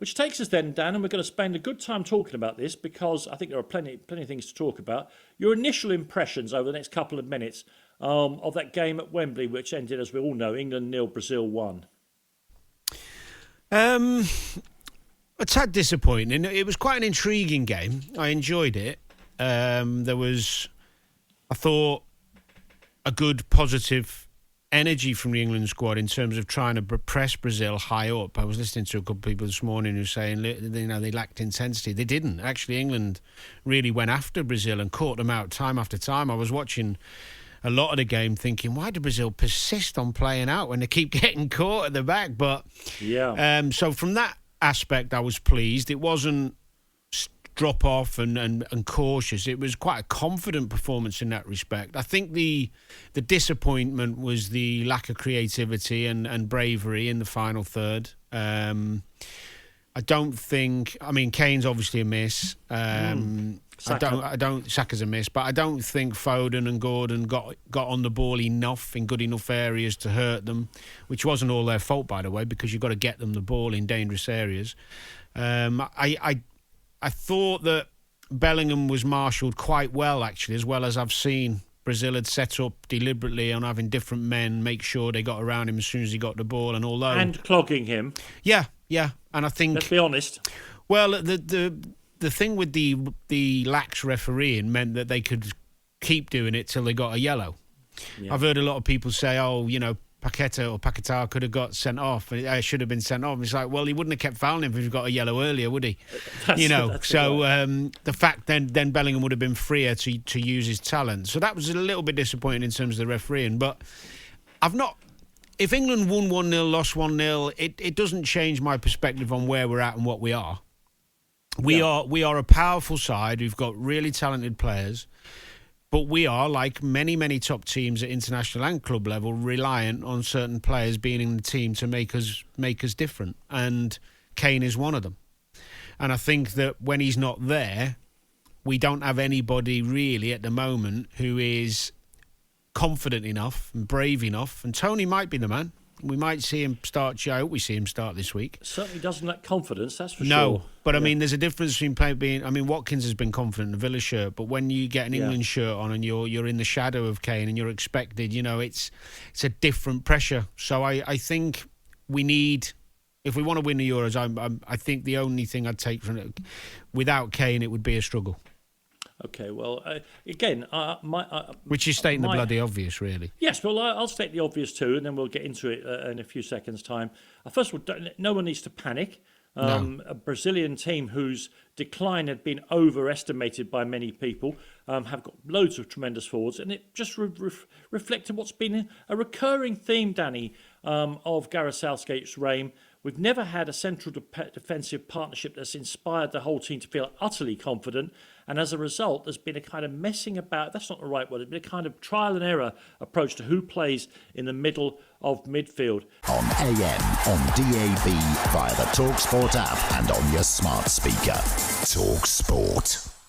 Which takes us then, Dan, and we're going to spend a good time talking about this because I think there are plenty of things to talk about. Your initial impressions over the next couple of minutes of that game at Wembley, which ended, as we all know, England 0, Brazil 1. A tad disappointing. It was quite an intriguing game. I enjoyed it. There was, I thought, a good positive energy from the England squad in terms of trying to press Brazil high up. I was listening to a couple of people this morning who were saying, they lacked intensity. They didn't. Actually, England really went after Brazil and caught them out time after time. I was watching a lot of the game thinking, why do Brazil persist on playing out when they keep getting caught at the back? But so from that aspect, I was pleased. It wasn't drop off and cautious. It was quite a confident performance in that respect. I think the disappointment was the lack of creativity and bravery in the final third. I don't think. I mean, Kane's obviously a miss. Saka's a miss, but I don't think Foden and Gordon got on the ball enough in good enough areas to hurt them, which wasn't all their fault, by the way, because you've got to get them the ball in dangerous areas. I thought that Bellingham was marshalled quite well, actually, as well as I've seen. Brazil had set up deliberately on having different men make sure they got around him as soon as he got the ball, and clogging him. Yeah, and I think, let's be honest. Well, the thing with the lax refereeing meant that they could keep doing it till they got a yellow. Yeah. I've heard a lot of people say, Paquetá could have got sent off. It should have been sent off. It's like, well, he wouldn't have kept fouling him if he got a yellow earlier, would he? The fact then Bellingham would have been freer to use his talent. So that was a little bit disappointing in terms of the refereeing. But if England won 1-0, lost 1-0, it doesn't change my perspective on where we're at and what we are. We are a powerful side. We've got really talented players. But we are, like many, many top teams at international and club level, reliant on certain players being in the team to make us different. And Kane is one of them. And I think that when he's not there, we don't have anybody really at the moment who is confident enough and brave enough. And Tony might be the man. We might see him start. I hope we see him start this week. Certainly doesn't lack confidence, that's for sure. No, but I mean, there's a difference between being. I mean, Watkins has been confident in the Villa shirt, but when you get an England shirt on and you're in the shadow of Kane and you're expected, it's a different pressure. So I think we need, if we want to win the Euros, I think the only thing I'd take from it, without Kane, it would be a struggle. Okay, well, again, which is stating the bloody obvious, really. Yes, well, I'll state the obvious too, and then we'll get into it in a few seconds' time. First of all, no one needs to panic. No. A Brazilian team whose decline had been overestimated by many people have got loads of tremendous forwards, and it just reflected what's been a recurring theme, Danny, of Gareth Southgate's reign. We've never had a central defensive partnership that's inspired the whole team to feel utterly confident. And as a result, there's been a kind of messing about, that's not the right word, it's been a kind of trial and error approach to who plays in the middle of midfield. On AM, on DAB, via the talkSPORT app and on your smart speaker. talkSPORT.